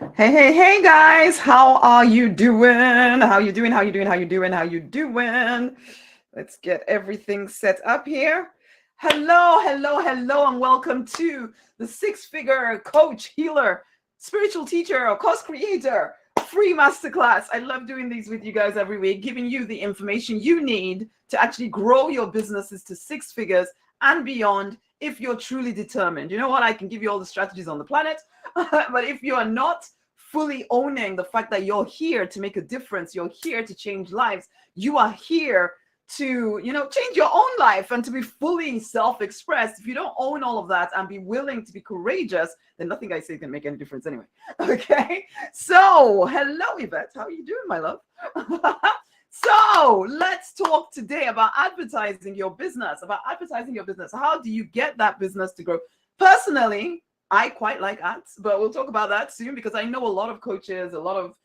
Hey guys, how are you doing? How you doing? How you doing? How you doing? How you doing? Let's get everything set up here. Hello, and welcome to the six-figure coach, healer, spiritual teacher, or course creator free masterclass. I love doing these with you guys every week, giving you the information you need to actually grow your businesses to six figures and beyond if you're truly determined. You know what? I can give you all the strategies on the planet, but if you are not fully owning the fact that you're here to make a difference, you're here to change lives, you are here to, change your own life and to be fully self-expressed. If you don't own all of that and be willing to be courageous, then nothing I say can make any difference anyway. Okay. So hello, Yvette. How are you doing, my love? So let's talk today about advertising your business, How do you get that business to grow? Personally, I quite like ads, but we'll talk about that soon because I know a lot of coaches, a lot of,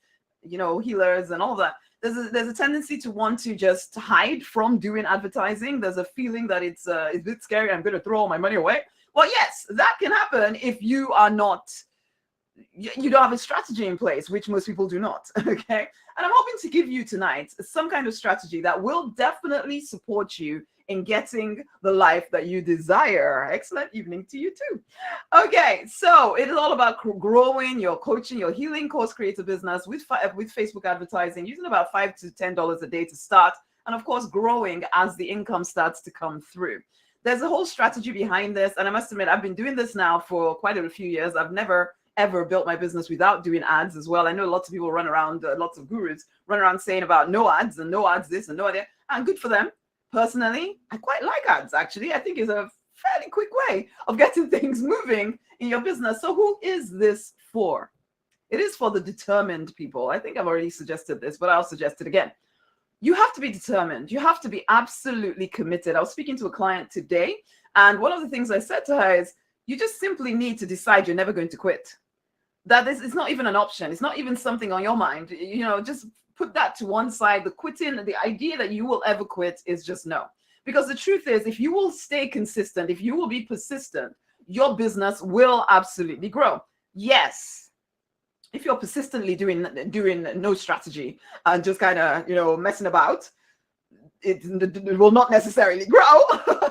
healers and all that. There's a tendency to want to just hide from doing advertising. There's a feeling that it's a bit scary. I'm going to throw all my money away. Well, yes, that can happen if you are not, you don't have a strategy in place, which most people do not. Okay. And I'm hoping to give you tonight some kind of strategy that will definitely support you in getting the life that you desire. Excellent evening to you too. Okay, so it is all about growing your coaching, your healing course creator business with Facebook advertising, using about $5 to $10 a day to start, and of course growing as the income starts to come through. There's a whole strategy behind this, and I must admit I've been doing this now for quite a few years. I've never ever built my business without doing ads as well. I know lots of people run around, lots of gurus run around saying about no ads and no ads this and no idea, and good for them. Personally, I quite like ads, actually. I think it's a fairly quick way of getting things moving in your business. So who is this for? It is for the determined people. I think I've already suggested this, but I'll suggest it again. You have to be determined. You have to be absolutely committed. I was speaking to a client today, and one of the things I said to her is, you just simply need to decide you're never going to quit. That this is not even an option. It's not even something on your mind. Just put that to one side. The quitting, the idea that you will ever quit is just no. Because the truth is, if you will stay consistent, if you will be persistent, your business will absolutely grow. Yes, if you're persistently doing no strategy and just kind of, messing about, it will not necessarily grow.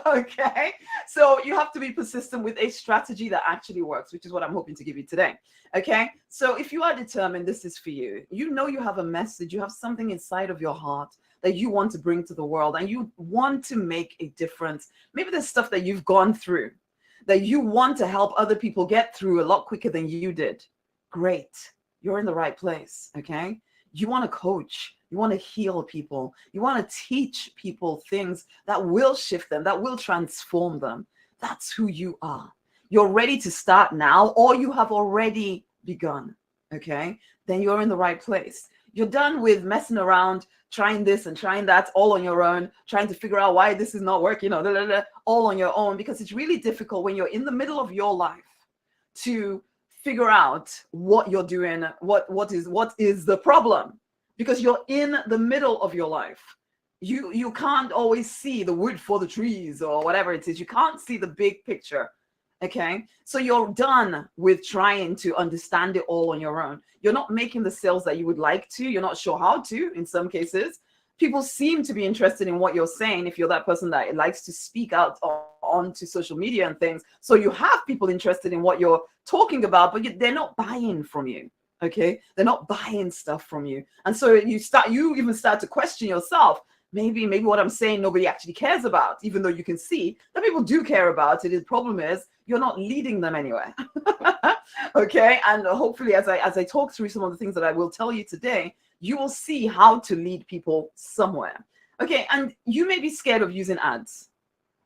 Okay, so you have to be persistent with a strategy that actually works, which is what I'm hoping to give you today. Okay, so if you are determined this is for you, you have a message, you have something inside of your heart that you want to bring to the world, and you want to make a difference. Maybe there's stuff that you've gone through that you want to help other people get through a lot quicker than you did. Great, you're in the right place. Okay, you want to coach, you want to heal people, you want to teach people things that will shift them, that will transform them. That's who you are. You're ready to start now, or you have already begun. Okay, then you're in the right place. You're done with messing around, trying this and trying that all on your own, trying to figure out why this is not working, all on your own, because it's really difficult when you're in the middle of your life to figure out what you're doing, what is the problem, because you're in the middle of your life. You can't always see the wood for the trees or whatever it is. You can't see the big picture. Okay, so you're done with trying to understand it all on your own. You're not making the sales that you would like to. You're not sure how to. In some cases, people seem to be interested in what you're saying if you're that person that likes to speak out onto social media and things. So you have people interested in what you're talking about, but they're not buying from you. Okay, they're not buying stuff from you, and so you even start to question yourself. Maybe what I'm saying nobody actually cares about, even though you can see that people do care about it. The problem is you're not leading them anywhere. Okay, and hopefully as I talk through some of the things that I will tell you today, you will see how to lead people somewhere. Okay, and you may be scared of using ads,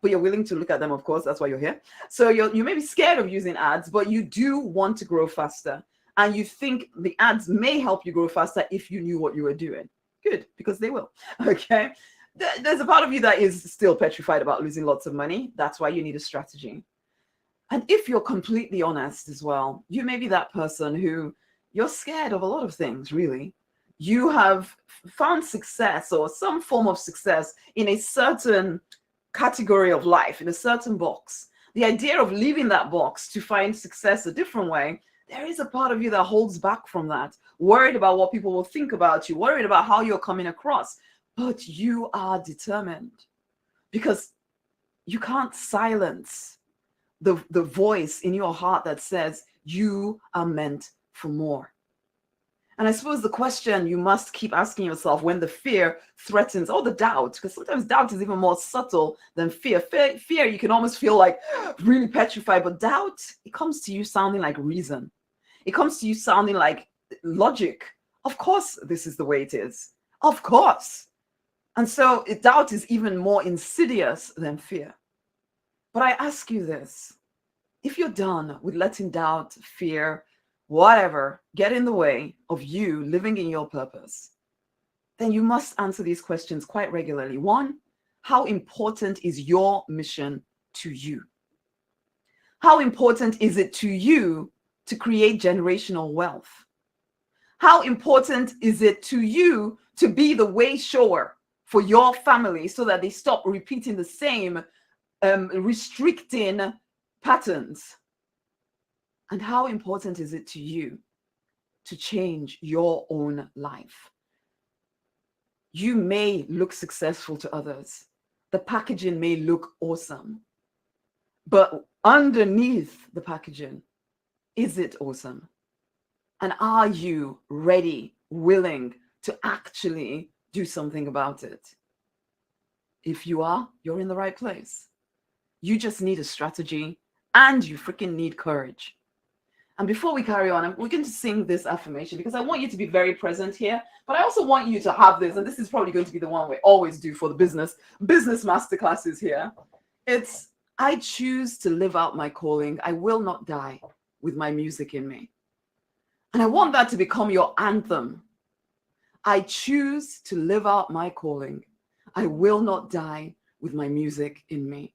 but you're willing to look at them, of course. That's why you're here. So you may be scared of using ads, but you do want to grow faster. And you think the ads may help you grow faster if you knew what you were doing. Good, because they will. Okay, there's a part of you that is still petrified about losing lots of money. That's why you need a strategy. And if you're completely honest as well, you may be that person who you're scared of a lot of things, really. You have found success or some form of success in a certain category of life, in a certain box. The idea of leaving that box to find success a different way, there is a part of you that holds back from that, worried about what people will think about you, worried about how you're coming across. But you are determined, because you can't silence the voice in your heart that says you are meant for more. And I suppose the question you must keep asking yourself when the fear threatens, or the doubt, because sometimes doubt is even more subtle than fear. Fear, you can almost feel like really petrified, but doubt, it comes to you sounding like reason. It comes to you sounding like logic. Of course, this is the way it is. Of course. And so doubt is even more insidious than fear. But I ask you this, if you're done with letting doubt, fear, whatever, get in the way of you living in your purpose, then you must answer these questions quite regularly. One, how important is your mission to you? How important is it to you to create generational wealth? How important is it to you to be the way shower for your family so that they stop repeating the same restricting patterns? And how important is it to you to change your own life? You may look successful to others. The packaging may look awesome, but underneath the packaging, is it awesome? And are you ready, willing to actually do something about it? If you are, you're in the right place. You just need a strategy, and you freaking need courage. And before we carry on, we're going to sing this affirmation because I want you to be very present here, but I also want you to have this, and this is probably going to be the one we always do for the business masterclasses here. It's, I choose to live out my calling. I will not die with my music in me. And I want that to become your anthem. I choose to live out my calling. I will not die with my music in me.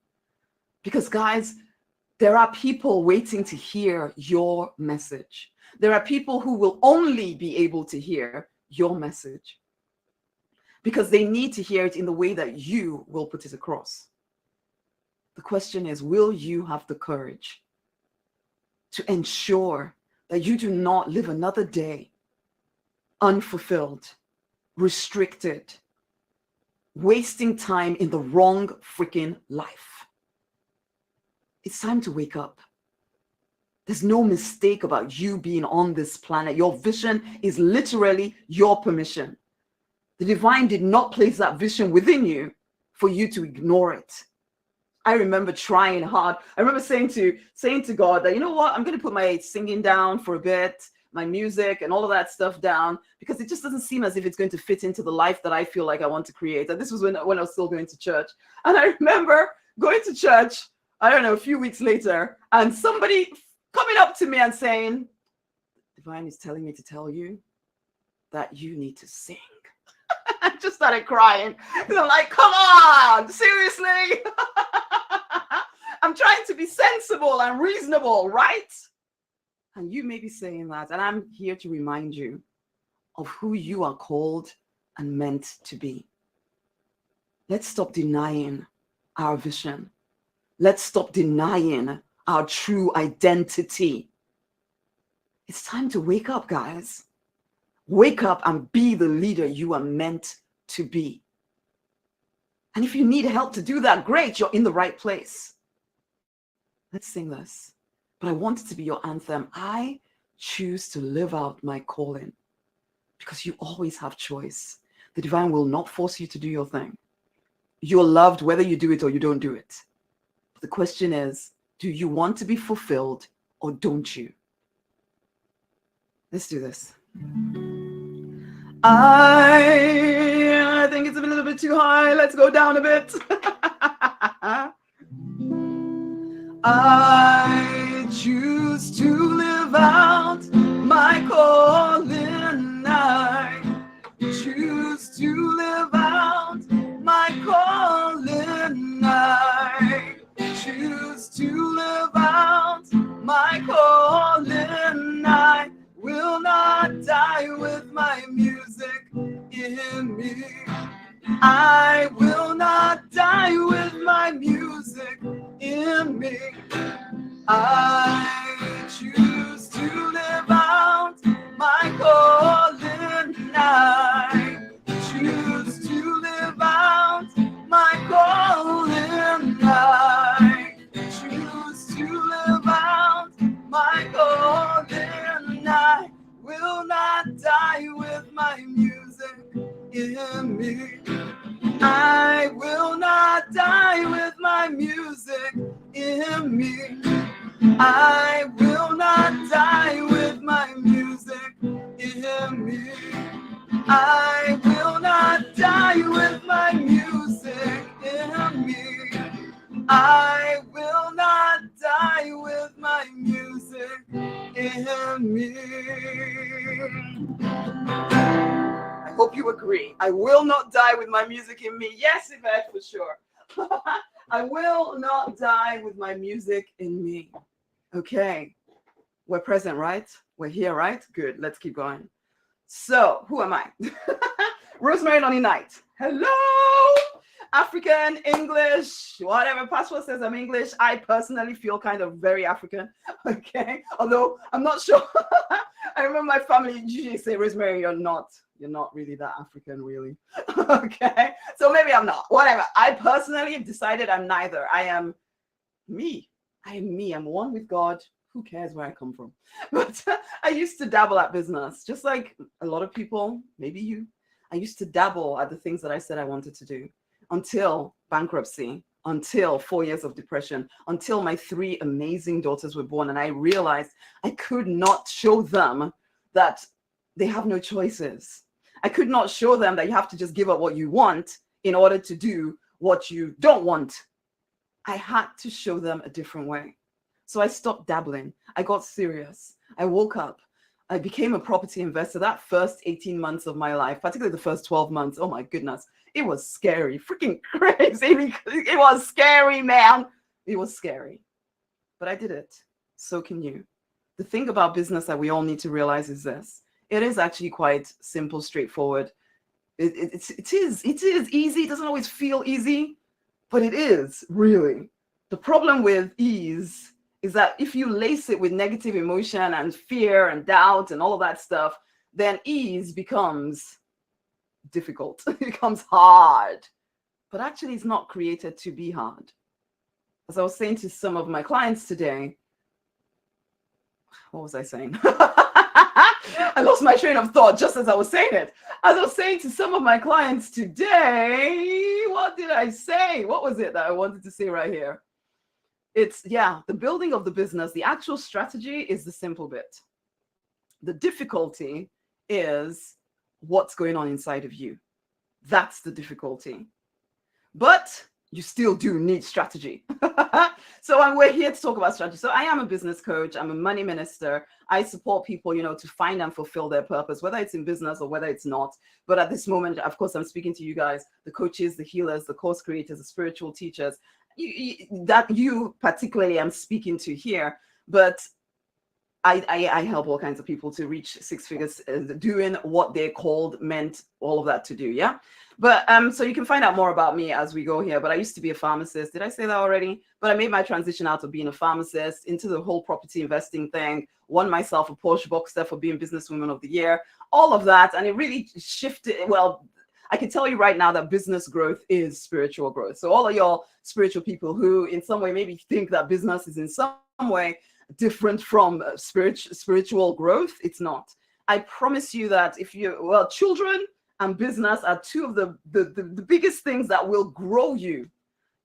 Because guys, there are people waiting to hear your message. There are people who will only be able to hear your message because they need to hear it in the way that you will put it across. The question is, will you have the courage to ensure that you do not live another day unfulfilled, restricted, wasting time in the wrong freaking life? It's time to wake up. There's no mistake about you being on this planet. Your vision is literally your permission. The divine did not place that vision within you for you to ignore it. I remember trying hard. I remember saying to God that, you know what, I'm going to put my singing down for a bit, my music and all of that stuff down, because it just doesn't seem as if it's going to fit into the life that I feel like I want to create. And this was when I was still going to church. And I remember going to church, I don't know, a few weeks later, and somebody coming up to me and saying, Divine is telling me to tell you that you need to sing. I just started crying. And I'm like, come on, seriously? I'm trying to be sensible and reasonable, right? And you may be saying that, and I'm here to remind you of who you are called and meant to be. Let's stop denying our vision. Let's stop denying our true identity. It's time to wake up, guys. Wake up and be the leader you are meant to be. And if you need help to do that, great, you're in the right place. Let's sing this. But I want it to be your anthem. I choose to live out my calling, because you always have choice. The divine will not force you to do your thing. You're loved whether you do it or you don't do it. The question is, do you want to be fulfilled or don't you? Let's do this. I think it's a little bit too high. Let's go down a bit. I choose to live out my calling. I choose to live out my calling. I choose to live out my calling. I will not die with my music in me. I will not die with my music in me. I choose to live in me. I will not die with my music in me. I will not die with my music in me. I will not die with my music in me. I will not die with my music in me. I hope you agree. I will not die with my music in me. Yes, Yvette, for sure. I will not die with my music in me. Okay. We're present, right? We're here, right? Good. Let's keep going. So, who am I? Rosemary Lonnie Knight. Hello! African, English, whatever. Passport says I'm English. I personally feel kind of very African. Okay. Although I'm not sure. I remember my family usually say, Rosemary, you're not really that African, really. Okay. So maybe I'm not. Whatever. I personally have decided I'm neither. I am me. I am me. I'm one with God. Who cares where I come from? But I used to dabble at business, just like a lot of people, maybe you. I used to dabble at the things that I said I wanted to do until bankruptcy, until 4 years of depression, until my 3 amazing daughters were born. And I realized I could not show them that they have no choices. I could not show them that you have to just give up what you want in order to do what you don't want. I had to show them a different way. So I stopped dabbling. I got serious. I woke up. I became a property investor. That first 18 months of my life, particularly the first 12 months, oh my goodness, it was scary, freaking crazy. It was scary, man. It was scary. But I did it. So can you. The thing about business that we all need to realize is this. It is actually quite simple, straightforward. It is easy. It doesn't always feel easy, but it is really. The problem with ease is that if you lace it with negative emotion and fear and doubt and all of that stuff, then ease becomes difficult. It becomes hard. But actually, it's not created to be hard. As I was saying to some of my clients today, what was I saying? I lost my train of thought just as I was saying it. As I was saying to some of my clients today, what did I say? What was it that I wanted to say right here? It's, the building of the business, the actual strategy is the simple bit. The difficulty is what's going on inside of you. That's the difficulty. But you still do need strategy. So we're here to talk about strategy. So I am a business coach. I'm a money minister. I support people, to find and fulfill their purpose, whether it's in business or whether it's not. But at this moment, of course, I'm speaking to you guys, the coaches, the healers, the course creators, the spiritual teachers, that you particularly am speaking to here. But I help all kinds of people to reach 6 figures, doing what they're called, meant, all of that to do. Yeah. But so you can find out more about me as we go here. But I used to be a pharmacist. Did I say that already? But I made my transition out of being a pharmacist into the whole property investing thing. Won myself a Porsche Boxster for being Businesswoman of the Year. All of that, and it really shifted. Well, I can tell you right now that business growth is spiritual growth. So all of y'all spiritual people who, in some way, maybe think that business is in some way different from spiritual growth, it's not. I promise you that children and business are two of the biggest things that will grow you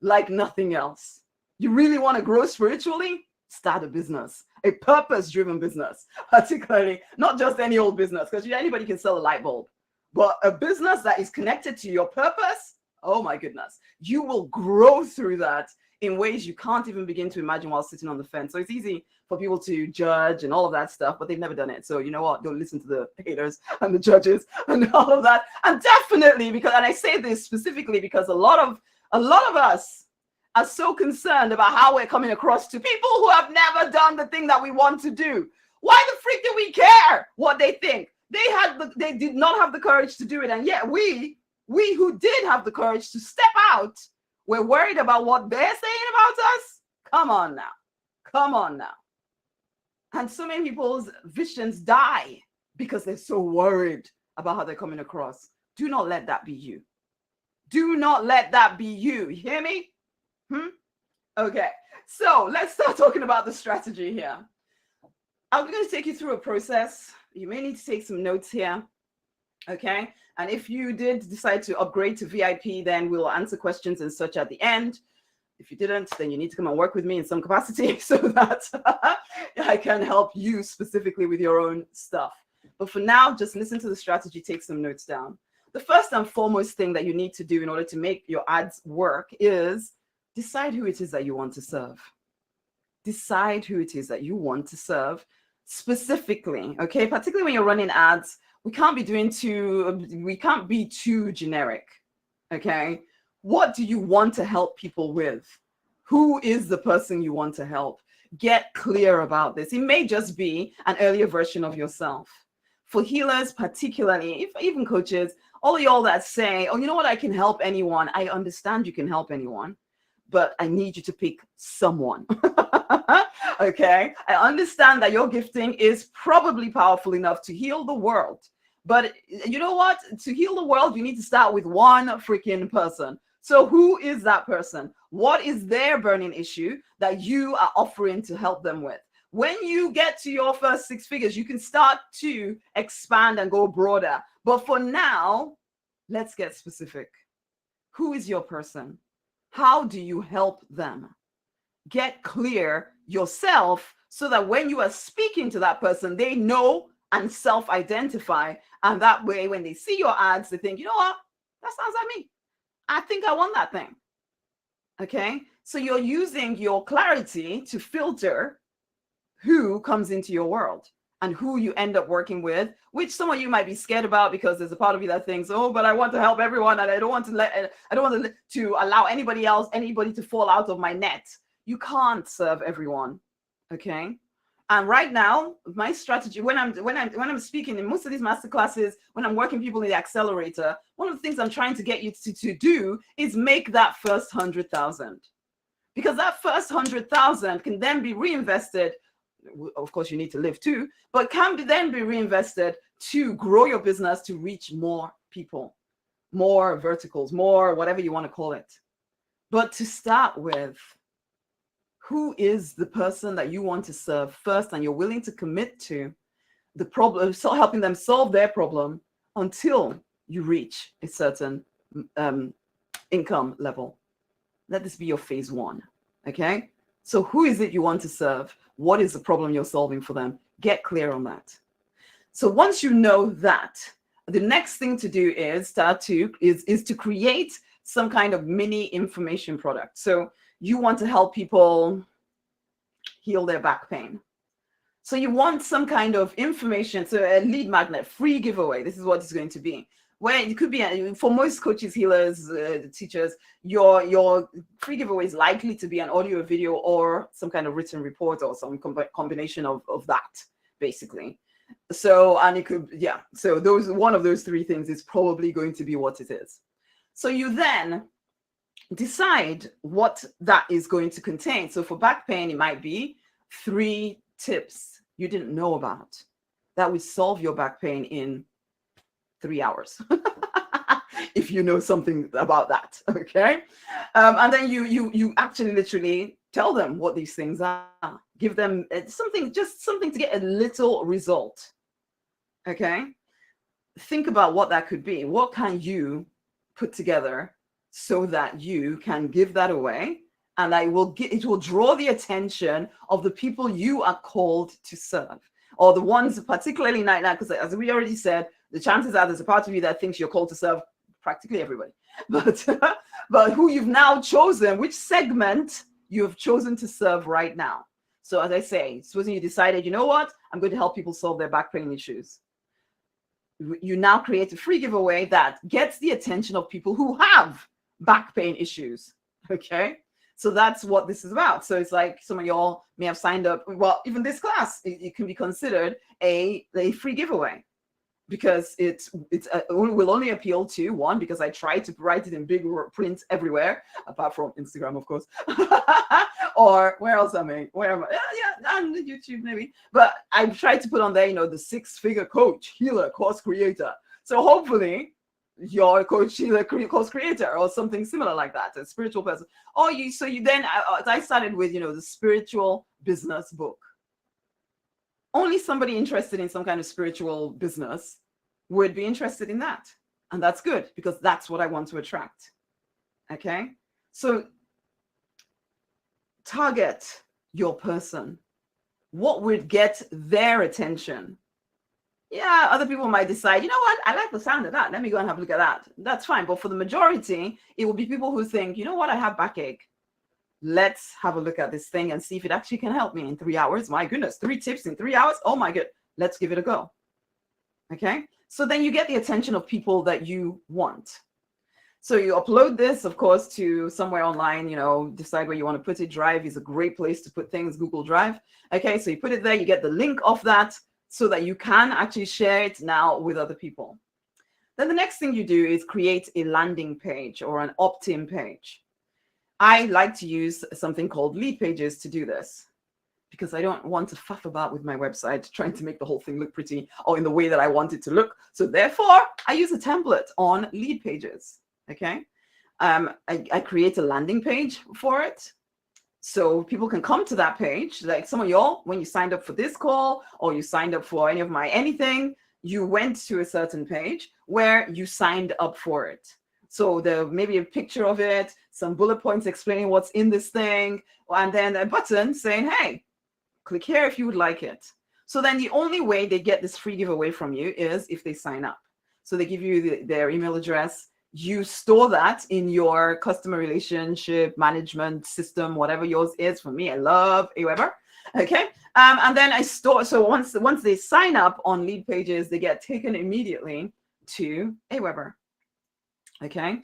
like nothing else. You really want to grow spiritually? Start a business, a purpose-driven business, particularly not just any old business, because anybody can sell a light bulb, but a business that is connected to your purpose. Oh my goodness, you will grow through that in ways you can't even begin to imagine while sitting on the fence. So it's easy for people to judge and all of that stuff, but they've never done it. So you know what? Don't listen to the haters and the judges and all of that. And definitely and I say this specifically because a lot of us are so concerned about how we're coming across to people who have never done the thing that we want to do. Why the freak do we care what they think? They did not have the courage to do it. And yet we who did have the courage to step out, we're worried about what they're saying about us. Come on now. And so many people's visions die because they're so worried about how they're coming across. Do not let that be you. Do not let that be you. You hear me? Okay. So let's start talking about the strategy here. I'm going to take you through a process. You may need to take some notes here. Okay. And if you did decide to upgrade to VIP, then we'll answer questions and such at the end. If you didn't, then you need to come and work with me in some capacity so that I can help you specifically with your own stuff. But for now, just listen to the strategy, take some notes down. The first and foremost thing that you need to do in order to make your ads work is decide who it is that you want to serve. Decide who it is that you want to serve specifically, okay? Particularly when you're running ads, we can't be too generic, okay? What do you want to help people with? Who is the person you want to help? Get clear about this. It may just be an earlier version of yourself. For healers, particularly, if even coaches, all of y'all that say, oh, you know what, I can help anyone. I understand you can help anyone, but I need you to pick someone. Okay? I understand that your gifting is probably powerful enough to heal the world. But you know what? To heal the world, you need to start with one freaking person. So who is that person? What is their burning issue that you are offering to help them with? When you get to your first 6 figures, you can start to expand and go broader. But for now, let's get specific. Who is your person? How do you help them? Get clear yourself so that when you are speaking to that person, they know and self-identify. And that way, when they see your ads, they think, you know what? That sounds like me. I think I want that thing. Okay? So you're using your clarity to filter who comes into your world and who you end up working with, which some of you might be scared about because there's a part of you that thinks, oh, but I want to help everyone and I don't want to allow anybody to fall out of my net. You can't serve everyone. Okay? And right now, my strategy, when I'm speaking in most of these master classes, when I'm working people in the accelerator, one of the things I'm trying to get you to do is make that first 100,000. Because that first 100,000 can then be reinvested. Of course, you need to live too, but then be reinvested to grow your business, to reach more people, more verticals, more whatever you want to call it. But to start with, who is the person that you want to serve first and you're willing to commit to the problem, so helping them solve their problem until you reach a certain income level. Let this be your phase 1. Okay? So who is it you want to serve? What is the problem you're solving for them? Get clear on that. So once you know that, the next thing to do is to create some kind of mini information product. So you want to help people heal their back pain. So you want some kind of information, so a lead magnet, free giveaway. This is what it's going to be. Where it could be, for most coaches, healers, teachers, your free giveaway is likely to be an audio, video, or some kind of written report or some combination of that, basically. So, and it could, yeah. So one of those 3 things is probably going to be what it is. So you then decide what that is going to contain. So for back pain, it might be 3 tips you didn't know about that would solve your back pain in 3 hours. If you know something about that, okay? And then you actually literally tell them what these things are. Give them something to get a little result, okay? Think about what that could be. What can you put together so that you can give that away, and it will draw the attention of the people you are called to serve, or the ones particularly now, because as we already said, the chances are there's a part of you that thinks you're called to serve practically everybody, but who you've now chosen, which segment you have chosen to serve right now. So as I say, supposing you decided, you know what, I'm going to help people solve their back pain issues. You now create a free giveaway that gets the attention of people who have back pain issues. Okay, so that's what this is about. So it's like some of y'all may have signed up. Well, even this class, it can be considered a free giveaway, because it will only appeal to one, because I try to write it in big print everywhere, apart from Instagram, of course, or where else am I? Where am I? Yeah, on YouTube maybe. But I try to put on there, the 6-figure coach, healer, course creator. So hopefully your coach, healer, course creator, or something similar like that, a spiritual person. So you then, I started with, the spiritual business book. Only somebody interested in some kind of spiritual business would be interested in that. And that's good because that's what I want to attract. Okay. So target your person. What would get their attention? Yeah, other people might decide, you know what, I like the sound of that. Let me go and have a look at that. That's fine. But for the majority, it will be people who think, you know what, I have backache. Let's have a look at this thing and see if it actually can help me in 3 hours. My goodness, 3 tips in 3 hours. Oh my God, let's give it a go. Okay. So then you get the attention of people that you want. So you upload this, of course, to somewhere online, decide where you want to put it. Drive is a great place to put things, Google Drive. Okay. So you put it there, you get the link of that so that you can actually share it now with other people. Then the next thing you do is create a landing page or an opt-in page. I like to use something called lead pages to do this because I don't want to faff about with my website trying to make the whole thing look pretty or in the way that I want it to look. So therefore, I use a template on lead pages. Okay. I create a landing page for it. So people can come to that page. Like some of y'all, when you signed up for this call or you signed up for any of my anything, you went to a certain page where you signed up for it. So there may be a picture of it, some bullet points explaining what's in this thing, and then a button saying, hey, click here if you would like it. So then the only way they get this free giveaway from you is if they sign up. So they give you their email address. You store that in your customer relationship management system, whatever yours is. For me, I love Aweber. Okay. And then I store. So once they sign up on lead pages, they get taken immediately to Aweber. Okay.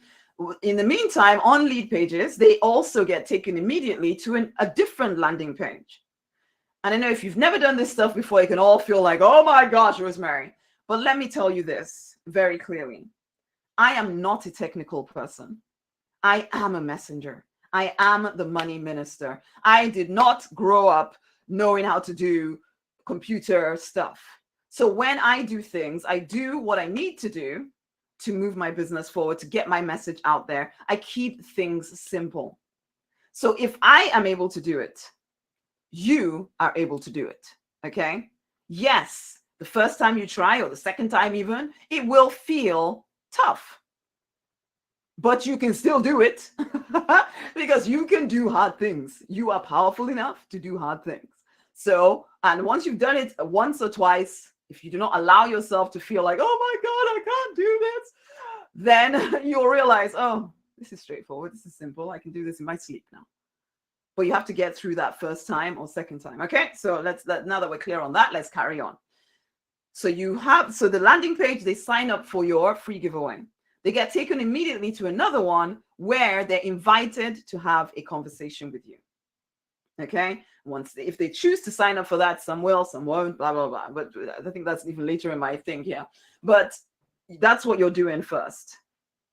In the meantime, on lead pages, they also get taken immediately to a different landing page. And I know if you've never done this stuff before, you can all feel like, oh my gosh, Rosemary. But let me tell you this very clearly. I am not a technical person. I am a messenger. I am the money minister. I did not grow up knowing how to do computer stuff. So when I do things, I do what I need to do to move my business forward, to get my message out there. I keep things simple. So if I am able to do it, you are able to do it. Okay? Yes, the first time you try or the second time even, it will feel tough, but you can still do it because you can do hard things. You are powerful enough to do hard things. So, and once you've done it once or twice, if you do not allow yourself to feel like, oh my God, I can't do this, then you'll realize, oh, this is straightforward. This is simple. I can do this in my sleep now. But you have to get through that first time or second time. Okay. So now that we're clear on that, let's carry on. So the landing page, they sign up for your free giveaway. They get taken immediately to another one where they're invited to have a conversation with you. Okay. If they choose to sign up for that, some will, some won't, blah, blah, blah. But I think that's even later in my thing here. But that's what you're doing first.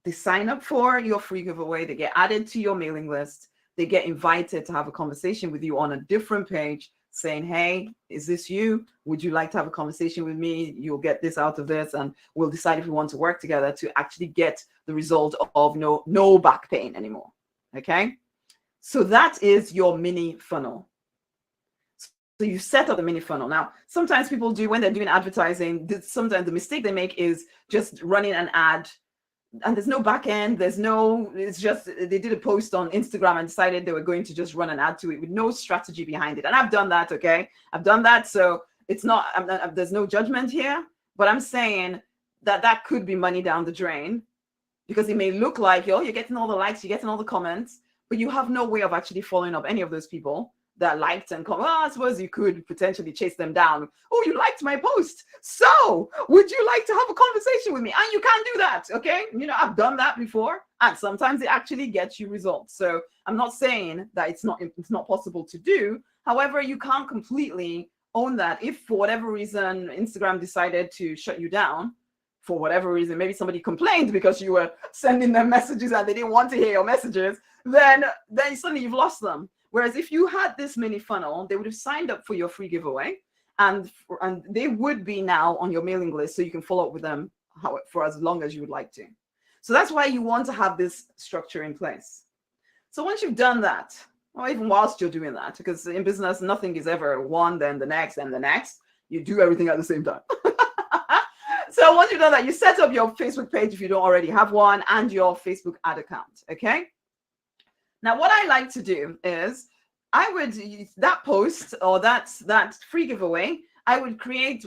They sign up for your free giveaway. They get added to your mailing list. They get invited to have a conversation with you on a different page saying, hey, is this you? Would you like to have a conversation with me? You'll get this out of this, and we'll decide if we want to work together to actually get the result of no back pain anymore. Okay. So that is your mini funnel. So you set up the mini funnel. Now, sometimes people do, when they're doing advertising, sometimes the mistake they make is just running an ad and there's no back end. It's just, they did a post on Instagram and decided they were going to just run an ad to it with no strategy behind it. And I've done that. Okay. I've done that. So it's not, there's no judgment here, but I'm saying that could be money down the drain because it may look like, you're getting all the likes, you're getting all the comments, but you have no way of actually following up any of those people that liked and comment. Well, I suppose you could potentially chase them down. Oh, you liked my post. So would you like to have a conversation with me? And you can do that. Okay. I've done that before. And sometimes it actually gets you results. So I'm not saying that it's not possible to do. However, you can't completely own that. If for whatever reason, Instagram decided to shut you down, for whatever reason, maybe somebody complained because you were sending them messages and they didn't want to hear your messages, then suddenly you've lost them. Whereas if you had this mini funnel, they would have signed up for your free giveaway and they would be now on your mailing list. So you can follow up with them for as long as you would like to. So that's why you want to have this structure in place. So once you've done that, or even whilst you're doing that, because in business, nothing is ever one, then the next, and the next. You do everything at the same time. So once you've done that, you set up your Facebook page if you don't already have one, and your Facebook ad account. Okay. Now, what I like to do is I would use that post or that free giveaway. I would create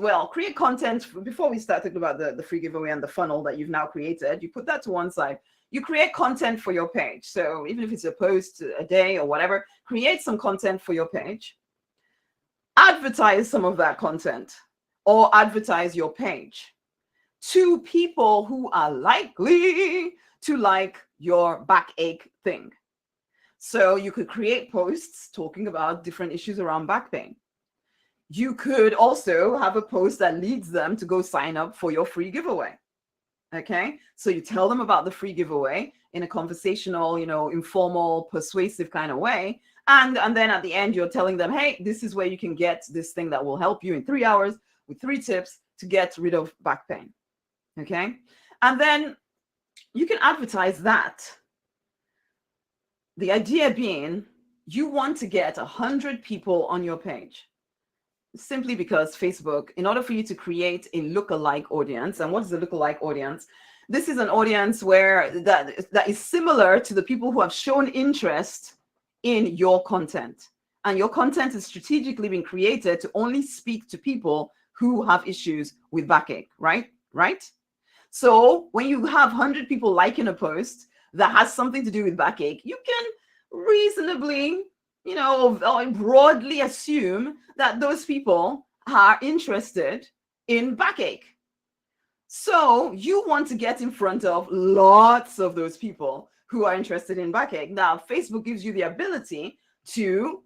content before we start talking about the free giveaway and the funnel that you've now created. You put that to one side. You create content for your page. So even if it's a post a day or whatever, create some content for your page. Advertise some of that content or advertise your page to people who are likely to like your backache thing. So you could create posts talking about different issues around back pain. You could also have a post that leads them to go sign up for your free giveaway. Okay, so you tell them about the free giveaway in a conversational, informal, persuasive kind of way. And then at the end, you're telling them, hey, this is where you can get this thing that will help you in 3 hours with 3 tips to get rid of back pain. Okay, and then you can advertise that. The idea being you want to get 100 people on your page. Simply because Facebook, in order for you to create a lookalike audience, and what is a lookalike audience? This is an audience where that is similar to the people who have shown interest in your content. And your content is strategically being created to only speak to people who have issues with backache, right? So when you have 100 people liking a post that has something to do with backache, you can reasonably, or broadly assume that those people are interested in backache. So you want to get in front of lots of those people who are interested in backache. Now, Facebook gives you the ability to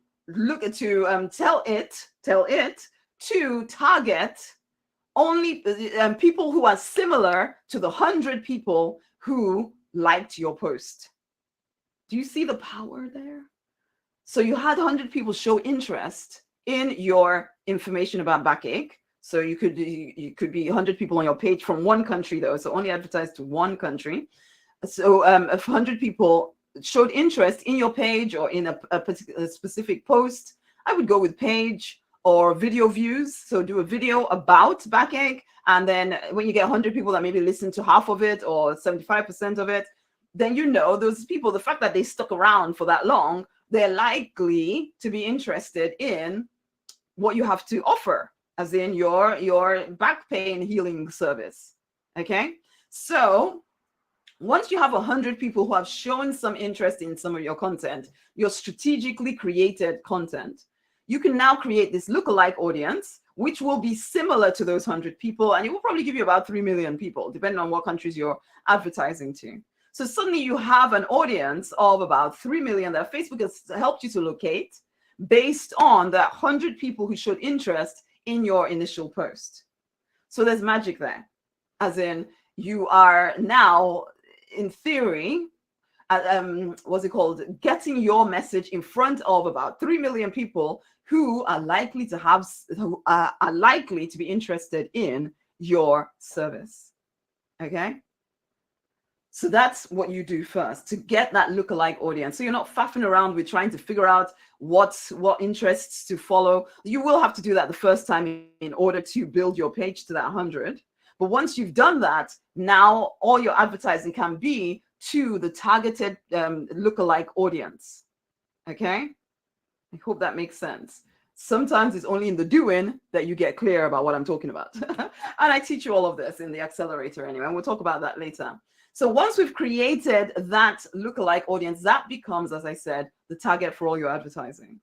tell it to target only people who are similar to the 100 people who liked your post. Do you see the power there? So you had 100 people show interest in your information about backache. So you could be 100 people on your page from one country, though, so only advertise to one country. So if 100 people showed interest in your page or in a specific post, I would go with page or video views. So do a video about backache, and then when you get 100 people that maybe listen to half of it or 75% of it, then those people, the fact that they stuck around for that long, they're likely to be interested in what you have to offer, as in your back pain healing service. Okay, so once you have 100 people who have shown some interest in some of your content, your strategically created content, you can now create this lookalike audience, which will be similar to those 100 people, and it will probably give you about 3 million people, depending on what countries you're advertising to. So suddenly you have an audience of about 3 million that Facebook has helped you to locate based on that 100 people who showed interest in your initial post. So there's magic there, as in you are now, in theory, getting your message in front of about 3 million people who are likely to be interested in your service. Okay. So that's what you do first to get that lookalike audience. So you're not faffing around with trying to figure out what interests to follow. You will have to do that the first time in order to build your page to that 100. But once you've done that, now all your advertising can be to the targeted lookalike audience. Okay? I hope that makes sense. Sometimes it's only in the doing that you get clear about what I'm talking about. And I teach you all of this in the accelerator anyway, and we'll talk about that later. So once we've created that lookalike audience, that becomes, as I said, the target for all your advertising.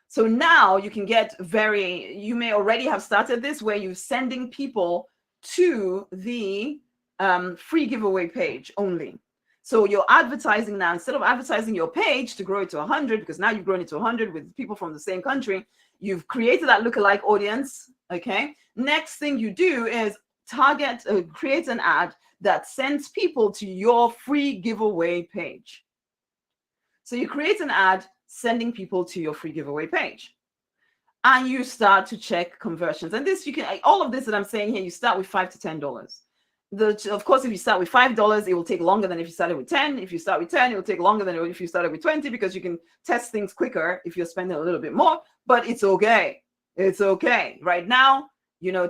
So now you can get you may already have started this where you're sending people to the free giveaway page only. So you're advertising now, instead of advertising your page to grow it to 100, because now you've grown it to 100 with people from the same country, you've created that lookalike audience. Okay. Next thing you do is create an ad that sends people to your free giveaway page. So you create an ad sending people to your free giveaway page, and you start to check conversions. And this, all of this that I'm saying here, you start with $5 to $10. Of course, if you start with $5, it will take longer than if you started with 10. If you start with 10, it will take longer than if you started with 20, because you can test things quicker if you're spending a little bit more. But it's okay. It's okay. Right now,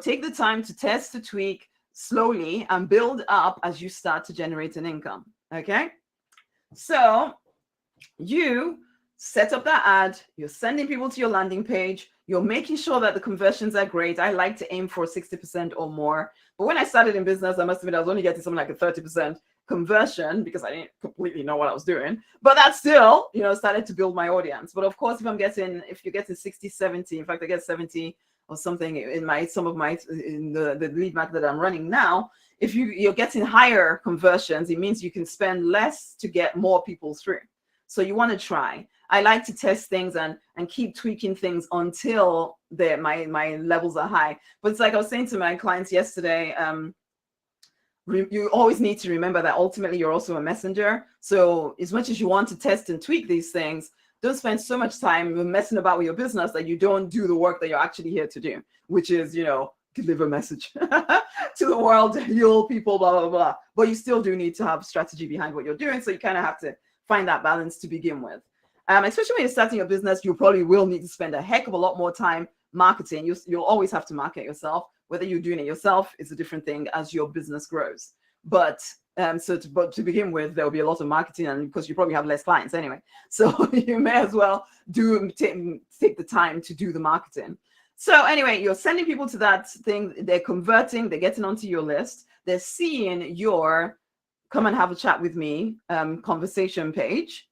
take the time to test, to tweak, slowly and build up as you start to generate an income. Okay. So you set up that ad, you're sending people to your landing page, you're making sure that the conversions are great. I like to aim for 60% or more. But when I started in business, I must admit I was only getting something like a 30% conversion because I didn't completely know what I was doing. But that still, started to build my audience. But of course, if you're getting 60, 70, in fact, I get 70 or something in the lead magnet that I'm running now, if you're getting higher conversions, it means you can spend less to get more people through. So you want to try. I like to test things and keep tweaking things until my levels are high. But it's like I was saying to my clients yesterday, you always need to remember that ultimately you're also a messenger. So as much as you want to test and tweak these things, don't spend so much time messing about with your business that you don't do the work that you're actually here to do, which is, deliver a message to the world, heal people, blah, blah, blah. But you still do need to have strategy behind what you're doing. So you kind of have to find that balance to begin with. Especially when you're starting your business, you probably will need to spend a heck of a lot more time marketing. You'll always have to market yourself. Whether you're doing it yourself is a different thing as your business grows. But to begin with, there will be a lot of marketing, and because you probably have less clients anyway, so you may as well take the time to do the marketing. So anyway, you're sending people to that thing. They're converting. They're getting onto your list. They're seeing your come and have a chat with me conversation page.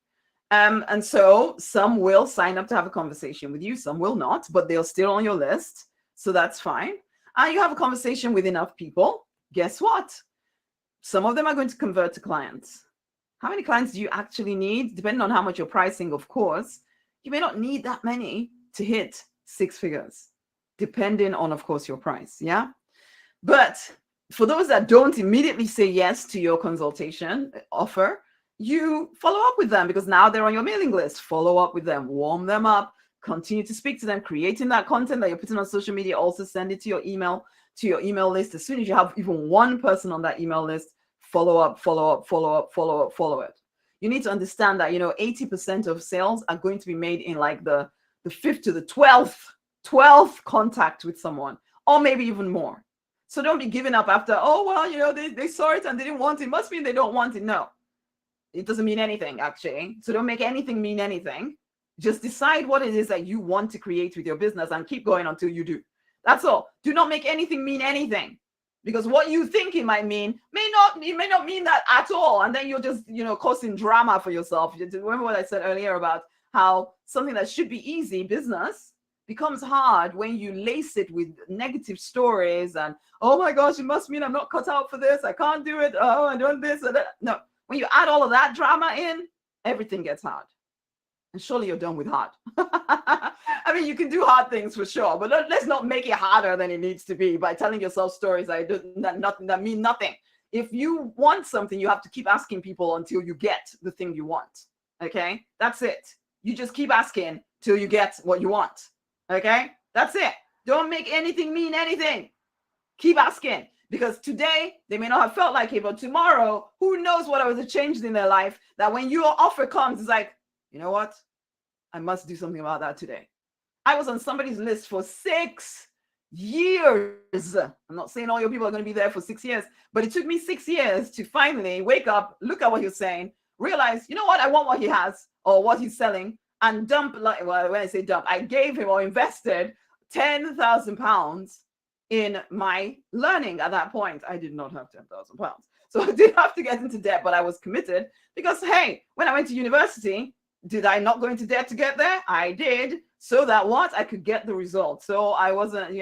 And so some will sign up to have a conversation with you, some will not, but they're still on your list. So that's fine. You have a conversation with enough people. Guess what? Some of them are going to convert to clients. How many clients do you actually need? Depending on how much you're pricing, of course. You may not need that many to hit 6 figures, depending on, of course, your price. Yeah. But for those that don't immediately say yes to your consultation offer, you follow up with them because now they're on your mailing list. Follow up with them, warm them up, continue to speak to them, creating that content that you're putting on social media. Also send it to your email list. As soon as you have even one person on that email list, follow up. You need to understand that 80% of sales are going to be made in like the 5th to the 12th contact with someone, or maybe even more. So don't be giving up after, they saw it and they didn't want it. Must mean they don't want it. No, it doesn't mean anything, actually. So don't make anything mean anything. Just decide what it is that you want to create with your business and keep going until you do. That's all. Do not make anything mean anything, because what you think it might mean may not mean that at all. And then you're just, causing drama for yourself. Remember what I said earlier about how something that should be easy, business, becomes hard when you lace it with negative stories and, oh my gosh, it must mean I'm not cut out for this. I can't do it. Oh, I'm doing this and that. No, when you add all of that drama in, everything gets hard. And surely you're done with hard. I mean, you can do hard things for sure, but let's not make it harder than it needs to be by telling yourself stories that mean nothing. If you want something, you have to keep asking people until you get the thing you want. Okay, that's it. You just keep asking till you get what you want. Okay, that's it. Don't make anything mean anything. Keep asking, because today they may not have felt like it, but tomorrow, who knows what was changed in their life, that when your offer comes, it's like, you know what? I must do something about that today. I was on somebody's list for 6 years. I'm not saying all your people are going to be there for 6 years, but it took me 6 years to finally wake up, look at what he was saying, realize, you know what? I want what he has or what he's selling, and dump, when I say dump, I gave him or invested £10,000 in my learning at that point. I did not have £10,000. So I did have to get into debt, but I was committed because, hey, when I went to university, did I not go into debt to get there? I did. So that I could get the result. So I wasn't,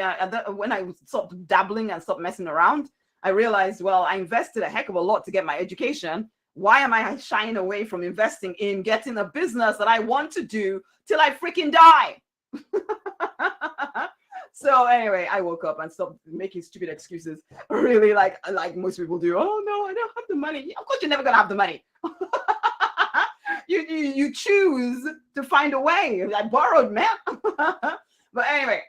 when I stopped dabbling and stopped messing around, I realized, well, I invested a heck of a lot to get my education. Why am I shying away from investing in getting a business that I want to do till I freaking die? So anyway, I woke up and stopped making stupid excuses. Really, like most people do. Oh no, I don't have the money. Of course, you're never gonna have the money. You choose to find a way. I borrowed, man. But anyway,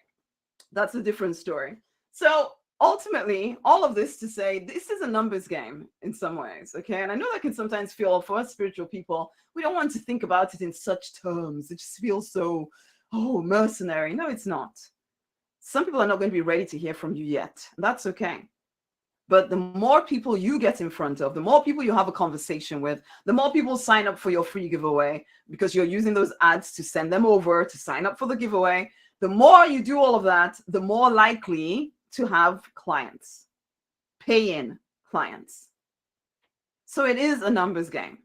that's a different story. So ultimately, all of this to say, this is a numbers game in some ways, okay? And I know that can sometimes feel, for us spiritual people, we don't want to think about it in such terms. It just feels so, mercenary. No, it's not. Some people are not going to be ready to hear from you yet. That's okay. But the more people you get in front of, the more people you have a conversation with, the more people sign up for your free giveaway because you're using those ads to send them over to sign up for the giveaway. The more you do all of that, the more likely to have clients, pay-in clients. So it is a numbers game,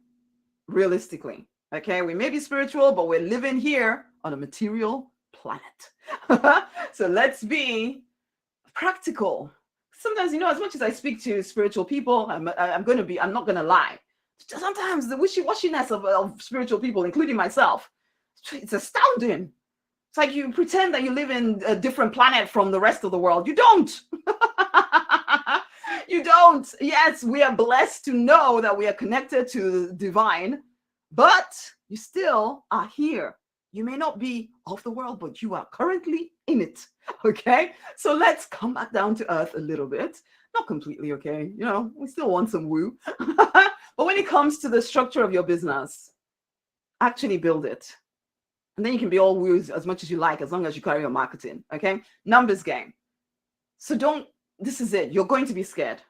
realistically. Okay, we may be spiritual, but we're living here on a material planet. So let's be practical. Sometimes, as much as I speak to spiritual people, I'm not going to lie. Sometimes the wishy-washiness of spiritual people, including myself, it's astounding. It's like you pretend that you live in a different planet from the rest of the world. You don't. You don't. Yes, we are blessed to know that we are connected to the divine, but you still are here. You may not be of the world, but you are currently in it. Okay, so let's come back down to earth a little bit. Not completely, okay? We still want some woo. But when it comes to the structure of your business, actually build it. And then you can be all woo as much as you like, as long as you carry your marketing, okay? Numbers game. So this is it. You're going to be scared.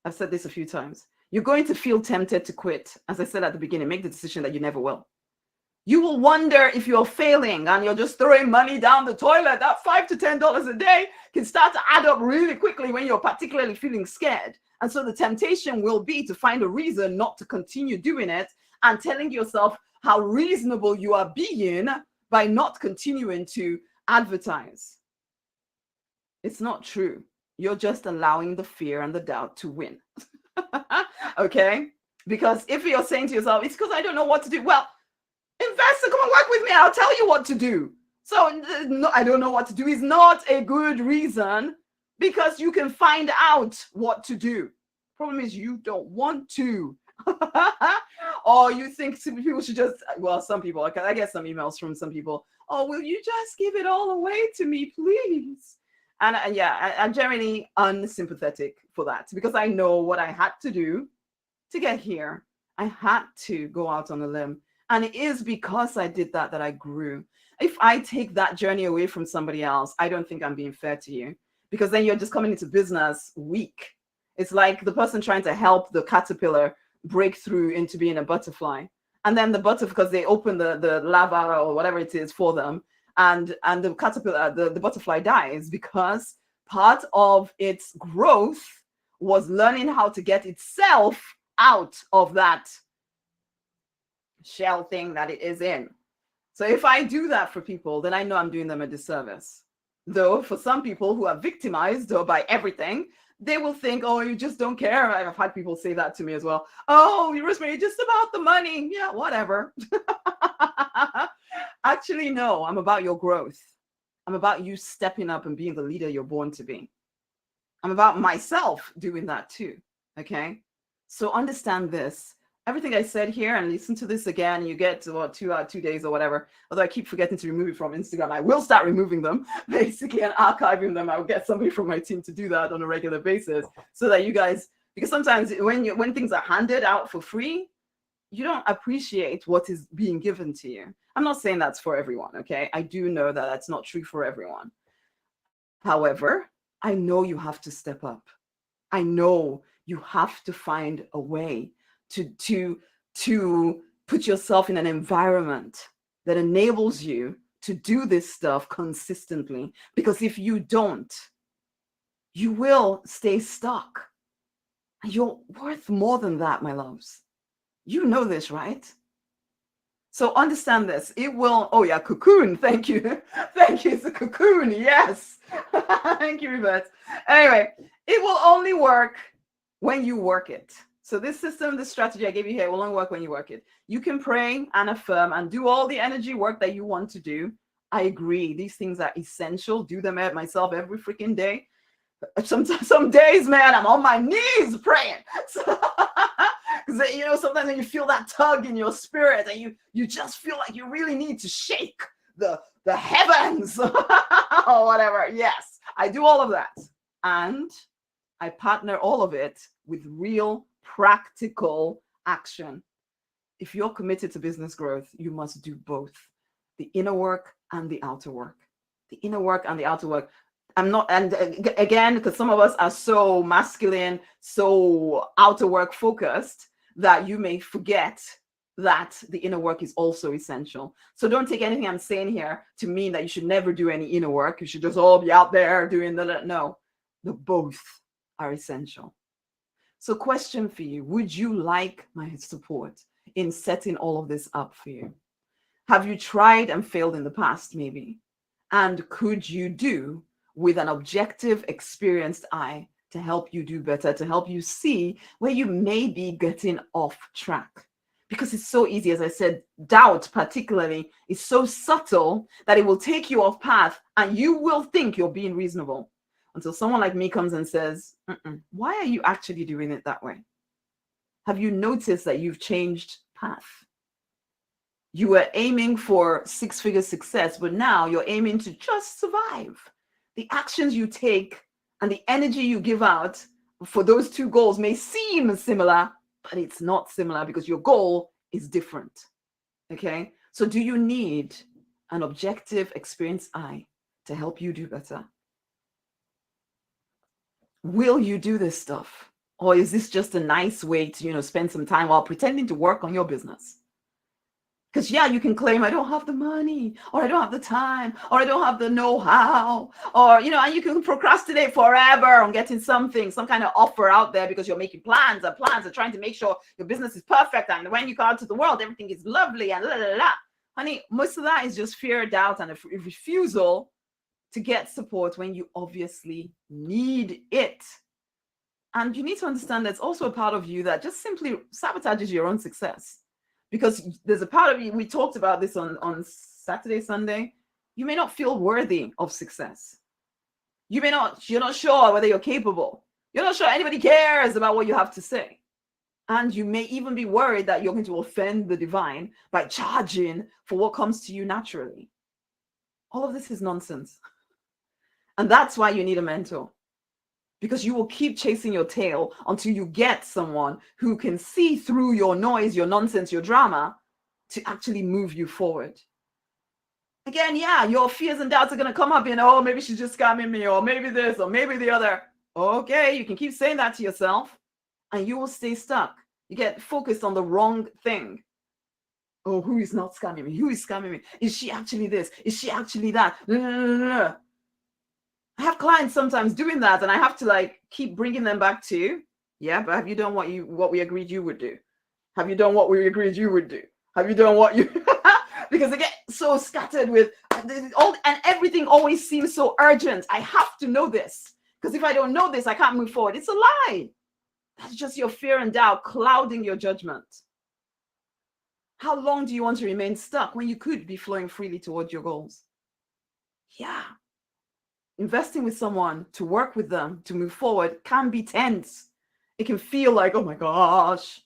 I've said this a few times. You're going to feel tempted to quit. As I said at the beginning, make the decision that you never will. You will wonder if you're failing and you're just throwing money down the toilet. That $5 to $10 a day can start to add up really quickly when you're particularly feeling scared. And so the temptation will be to find a reason not to continue doing it and telling yourself how reasonable you are being by not continuing to advertise. It's not true. You're just allowing the fear and the doubt to win. Okay? Because if you're saying to yourself, it's because I don't know what to do. Well, investor, come and work with me. I'll tell you what to do. So no, I don't know what to do is not a good reason, because you can find out what to do. Problem is you don't want to. Or you think people should just, well, some people, I get some emails from some people. Oh, will you just give it all away to me, please? And I'm generally unsympathetic for that, because I know what I had to do to get here. I had to go out on a limb. And it is because I did that I grew. If I take that journey away from somebody else, I don't think I'm being fair to you, because then you're just coming into business weak. It's like the person trying to help the caterpillar break through into being a butterfly. And then the butterfly, because they open the lava or whatever it is for them, and the caterpillar, the butterfly dies, because part of its growth was learning how to get itself out of that shell thing that it is in. So if I do that for people, then I know I'm doing them a disservice. Though for some people who are victimized by everything, they will think, oh, you just don't care. I've had people say that to me as well. Oh, Rosemary, just about the money. Yeah, whatever. Actually, no, I'm about your growth. I'm about you stepping up and being the leader you're born to be. I'm about myself doing that too. Okay. So understand this. Everything I said here, and listen to this again, and you get to 2 days or whatever. Although I keep forgetting to remove it from Instagram. I will start removing them basically and archiving them. I will get somebody from my team to do that on a regular basis, so that you guys, because sometimes when things are handed out for free, you don't appreciate what is being given to you. I'm not saying that's for everyone, okay? I do know that that's not true for everyone. However, I know you have to step up. I know you have to find a way to put yourself in an environment that enables you to do this stuff consistently. Because if you don't, you will stay stuck. And you're worth more than that, my loves. You know this, right? So understand this. It will, oh yeah, cocoon. Thank you. Thank you. It's a cocoon. Yes. Thank you, Yvette. Anyway, it will only work when you work it. So this system, this strategy I gave you here will only work when you work it. You can pray and affirm and do all the energy work that you want to do. I agree. These things are essential. Do them myself every freaking day. Some days, man, I'm on my knees praying. Because sometimes when you feel that tug in your spirit, and you just feel like you really need to shake the heavens or whatever. Yes, I do all of that, and I partner all of it with real practical action. If you're committed to business growth, you must do both, the inner work and the outer work. The inner work and the outer work. I'm not, and again, because some of us are so masculine, so outer work focused, that you may forget that the inner work is also essential. So don't take anything I'm saying here to mean that you should never do any inner work. You should just all be out there doing no, the both are essential. So question for you, would you like my support in setting all of this up for you? Have you tried and failed in the past, maybe? And could you do with an objective, experienced eye to help you do better, to help you see where you may be getting off track? Because it's so easy, as I said, doubt particularly is so subtle that it will take you off path and you will think you're being reasonable until someone like me comes and says, why are you actually doing it that way? Have you noticed that you've changed path? You were aiming for six-figure success, but now you're aiming to just survive. The actions you take and the energy you give out for those two goals may seem similar, but it's not similar because your goal is different. Okay? So do you need an objective, experienced eye to help you do better? Will you do this stuff? Or is this just a nice way to, spend some time while pretending to work on your business? Because you can claim, I don't have the money, or I don't have the time, or I don't have the know-how, or, and you can procrastinate forever on getting something, some kind of offer out there because you're making plans and trying to make sure your business is perfect. And when you go out to the world, everything is lovely and la, la, la. Honey, most of that is just fear, doubt, and a refusal to get support when you obviously need it. And you need to understand there's also a part of you that just simply sabotages your own success. Because there's a part of you, we talked about this on Saturday, Sunday, you may not feel worthy of success. You're not sure whether you're capable. You're not sure anybody cares about what you have to say. And you may even be worried that you're going to offend the divine by charging for what comes to you naturally. All of this is nonsense. And that's why you need a mentor. Because you will keep chasing your tail until you get someone who can see through your noise, your nonsense, your drama to actually move you forward. Again, your fears and doubts are going to come up, maybe she's just scamming me, or maybe this, or maybe the other. Okay, you can keep saying that to yourself and you will stay stuck. You get focused on the wrong thing. Oh, who is not scamming me? Who is scamming me? Is she actually this? Is she actually that? No. I have clients sometimes doing that, and I have to keep bringing them back to, but have you done what we agreed you would do? Have you done what we agreed you would do? Have you done what you, because they get so scattered with all, and everything always seems so urgent. I have to know this, because if I don't know this, I can't move forward. It's a lie. That's just your fear and doubt clouding your judgment. How long do you want to remain stuck when you could be flowing freely towards your goals? Investing with someone, to work with them, to move forward can be tense. It can feel like, oh my gosh.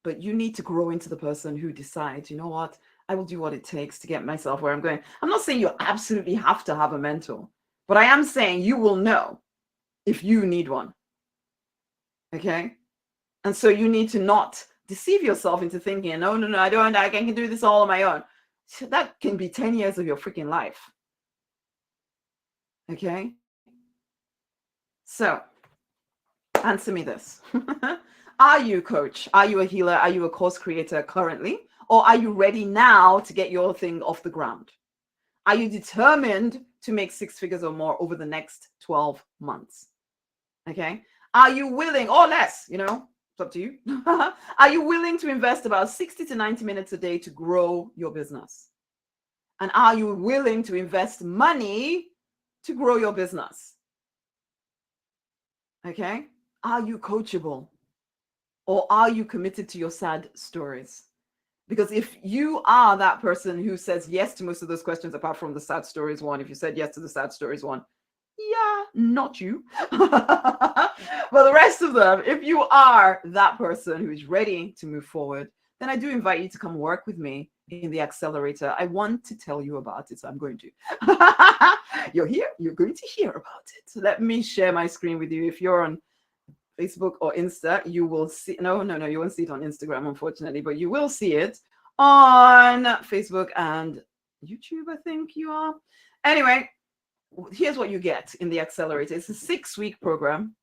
But you need to grow into the person who decides, you know what, I will do what it takes to get myself where I'm going. I'm not saying you absolutely have to have a mentor, but I am saying you will know if you need one. Okay? And so you need to not deceive yourself into thinking, no, I don't, I can do this all on my own. So that can be 10 years of your freaking life. Okay, so answer me this. Are you a coach? Are you a healer? Are you a course creator currently? Or are you ready now to get your thing off the ground? Are you determined to make 6 figures or more over the next 12 months? Okay, are you willing, or less, it's up to you. Are you willing to invest about 60 to 90 minutes a day to grow your business? And are you willing to invest money to grow your business? Okay, are you coachable, or are you committed to your sad stories? Because if you are that person who says yes to most of those questions, apart from the sad stories one, if you said yes to the sad stories one, not you. But the rest of them, if you are that person who is ready to move forward, then I do invite you to come work with me in the accelerator. I want to tell you about it, so I'm going to. You're here, you're going to hear about it. So let me share my screen with you. If you're on Facebook or Insta, you will see, no, you won't see it on Instagram, unfortunately, but you will see it on Facebook and YouTube, I think you are. Anyway, here's what you get in the accelerator. It's a 6-week program.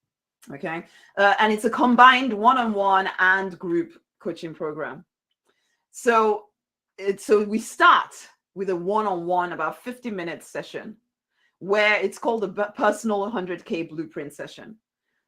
Okay. And it's a combined one-on-one and group coaching program. So we start with a one-on-one, about 50-minute session, where it's called a personal 100K blueprint session.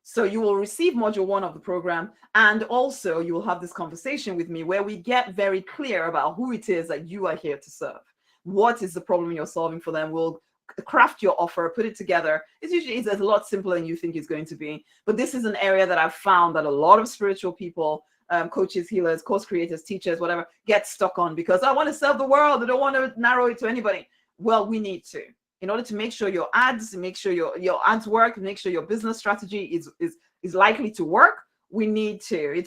So you will receive module 1 of the program, and also you will have this conversation with me where we get very clear about who it is that you are here to serve. What is the problem you're solving for them? We'll craft your offer, put it together. It's a lot simpler than you think it's going to be. But this is an area that I've found that a lot of spiritual people, coaches, healers, course creators, teachers, whatever, get stuck on, because I want to serve the world. I don't want to narrow it to anybody. Well, we need to. In order to make sure your ads, make sure your ads work, make sure your business strategy is likely to work, we need to.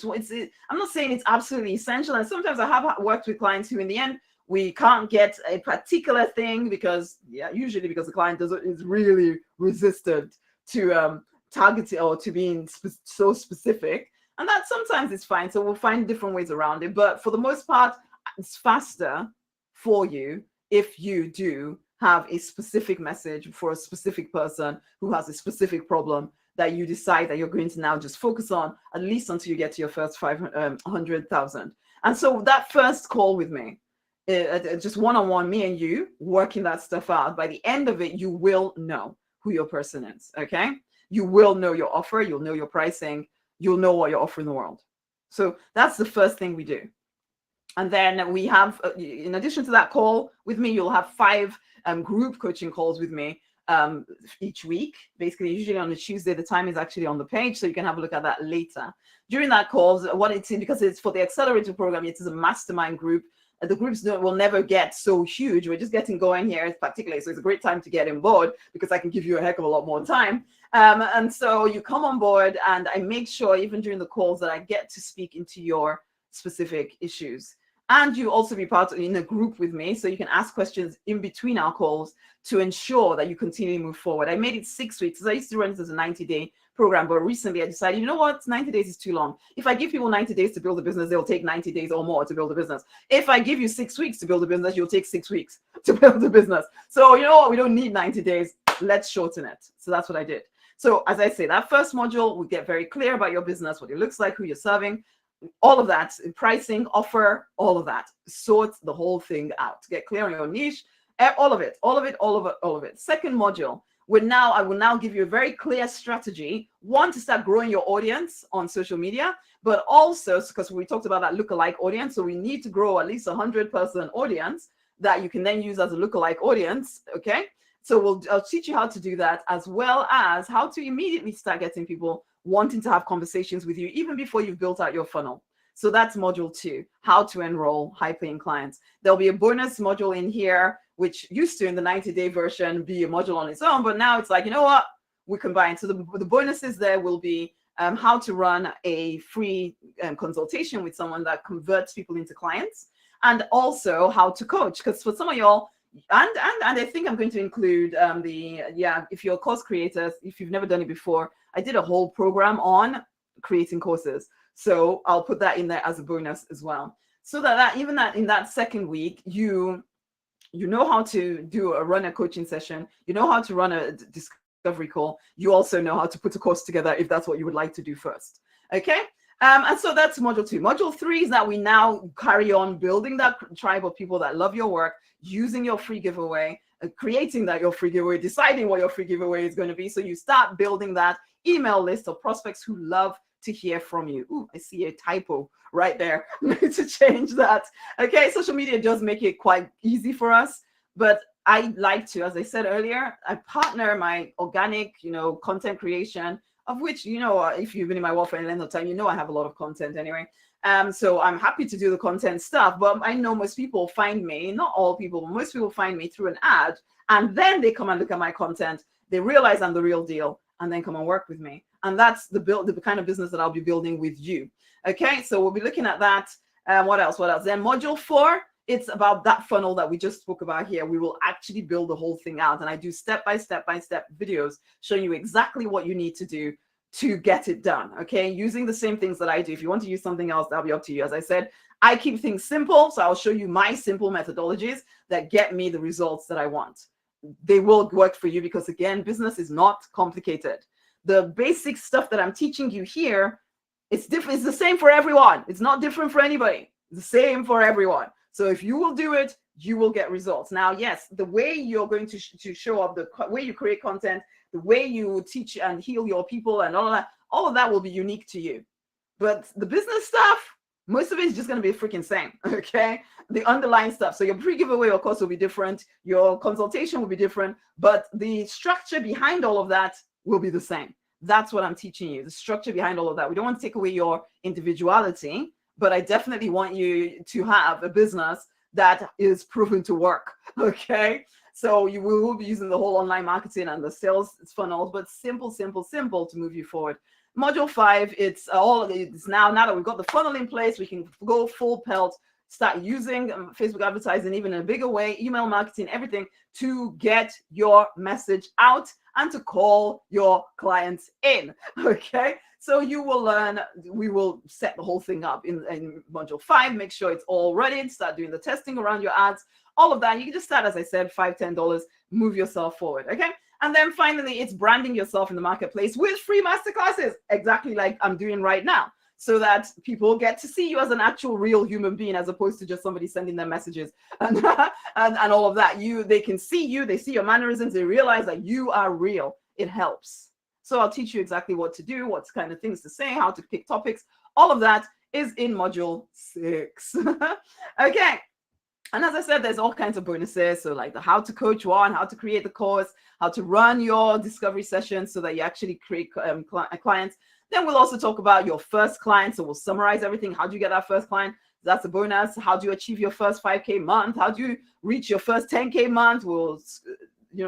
I'm not saying it's absolutely essential. And sometimes I have worked with clients who, in the end, we can't get a particular thing because, usually because the client is really resistant to targeting or to being so specific. And that sometimes is fine. So we'll find different ways around it. But for the most part, it's faster for you if you do have a specific message for a specific person who has a specific problem that you decide that you're going to now just focus on, at least until you get to your first 100,000. And so that first call with me, just one-on-one, me and you working that stuff out, by the end of it, you will know who your person is. Okay. You will know your offer. You'll know your pricing. You'll know what you're offering the world. So that's the first thing we do. And then we have, in addition to that call with me, you'll have 5 group coaching calls with me each week. Basically, usually on a Tuesday. The time is actually on the page, so you can have a look at that later. During that calls, because it's for the accelerator program, it is a mastermind group. The groups will never get so huge. We're just getting going here, particularly. So it's a great time to get on board, because I can give you a heck of a lot more time. And so you come on board, and I make sure, even during the calls, that I get to speak into your specific issues. And you also be part in a group with me, so you can ask questions in between our calls to ensure that you continue to move forward. I made it 6 weeks, because I used to run it as a 90-day program, but recently I decided, you know what, 90 days is too long. If I give people 90 days to build a business, they'll take 90 days or more to build a business. If I give you 6 weeks to build a business, you'll take 6 weeks to build a business. So you know what, we don't need 90 days. Let's shorten it. So that's what I did. So as I say, that first module, we get very clear about your business, what it looks like, who you're serving, all of that, pricing, offer, all of that. Sort the whole thing out. Get clear on your niche, all of it. Second module, I will now give you a very clear strategy. One, to start growing your audience on social media, but also because we talked about that lookalike audience. So we need to grow at least 100-person audience that you can then use as a lookalike audience. Okay. So I'll teach you how to do that, as well as how to immediately start getting people wanting to have conversations with you even before you've built out your funnel. So that's module 2, how to enroll high-paying clients. There'll be a bonus module in here, which used to, in the 90-day version, be a module on its own, but now it's like, you know what, we combine. So the bonuses there will be how to run a free consultation with someone that converts people into clients, and also how to coach. Because for some of y'all, and I think I'm going to include if you're course creators, if you've never done it before, I did a whole program on creating courses. So I'll put that in there as a bonus as well. So that even that in that second week, you know how to run a coaching session, you know how to run a discovery call, you also know how to put a course together if that's what you would like to do first. Okay. And so that's module 2. Module 3 is that we now carry on building that tribe of people that love your work, using your free giveaway, creating your free giveaway, deciding what your free giveaway is going to be. So you start building that email list of prospects who love to hear from you. Ooh, I see a typo right there. Need to change that. Okay, social media does make it quite easy for us, but I like to, as I said earlier, I partner my organic, content creation, of which, if you've been in my world for any length of time, I have a lot of content anyway. So I'm happy to do the content stuff, but I know most people find me, not all people, but most people find me through an ad, and then they come and look at my content. They realize I'm the real deal, and then come and work with me. And that's the kind of business that I'll be building with you. Okay, so we'll be looking at that. What else? Then module 4, it's about that funnel that we just spoke about here. We will actually build the whole thing out. And I do step-by-step videos showing you exactly what you need to do to get it done. Okay, using the same things that I do. If you want to use something else, that'll be up to you. As I said, I keep things simple. So I'll show you my simple methodologies that get me the results that I want. they will work for you, because again, business is not complicated. The basic stuff that I'm teaching you here, it's different. It's the same for everyone. It's not different for anybody. It's the same for everyone. So if you will do it, you will get results. Now, yes, the way you're going to show up, the way you create content, the way you teach and heal your people and all of that will be unique to you. But the business stuff, most of it is just going to be freaking same, okay? The underlying stuff. So your pre-giveaway, of course, will be different. Your consultation will be different. But the structure behind all of that will be the same. That's what I'm teaching you, the structure behind all of that. We don't want to take away your individuality, but I definitely want you to have a business that is proven to work, okay? So you will be using the whole online marketing and the sales funnels, but simple to move you forward. Module 5, it's now that we've got the funnel in place, we can go full pelt, start using Facebook advertising even in a bigger way, email marketing, everything to get your message out and to call your clients in, okay? So you will learn, we will set the whole thing up in module 5, make sure it's all ready, start doing the testing around your ads, all of that. You can just start, as I said, $5, $10, move yourself forward, okay? And then finally, it's branding yourself in the marketplace with free masterclasses, exactly like I'm doing right now, so that people get to see you as an actual real human being, as opposed to just somebody sending them messages and all of that. They can see you, they see your mannerisms, they realize that you are real. It helps. So I'll teach you exactly what to do, what kind of things to say, how to pick topics. All of that is in module 6. Okay. And as I said, there's all kinds of bonuses. So like the how to coach one, how to create the course, how to run your discovery sessions so that you actually create clients. Then we'll also talk about your first client. So we'll summarize everything. How do you get that first client? That's a bonus. How do you achieve your first 5K month? How do you reach your first 10K month? We'll,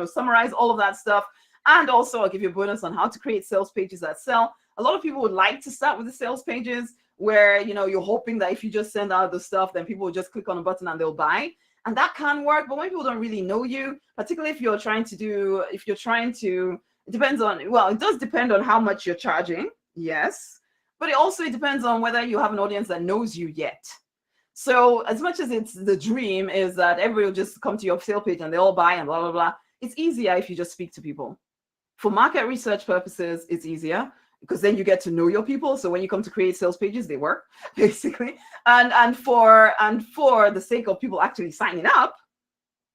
summarize all of that stuff. And also I'll give you a bonus on how to create sales pages that sell. A lot of people would like to start with the sales pages where, you're hoping that if you just send out the stuff, then people will just click on a button and they'll buy. And that can work, but when people don't really know you, particularly if you're trying to, it depends on, well, it does depend on how much you're charging. Yes. But it depends on whether you have an audience that knows you yet. So as much as it's the dream is that everybody will just come to your sale page and they all buy and blah, blah, blah. It's easier if you just speak to people. For market research purposes, it's easier because then you get to know your people. So when you come to create sales pages, they work basically. And for the sake of people actually signing up,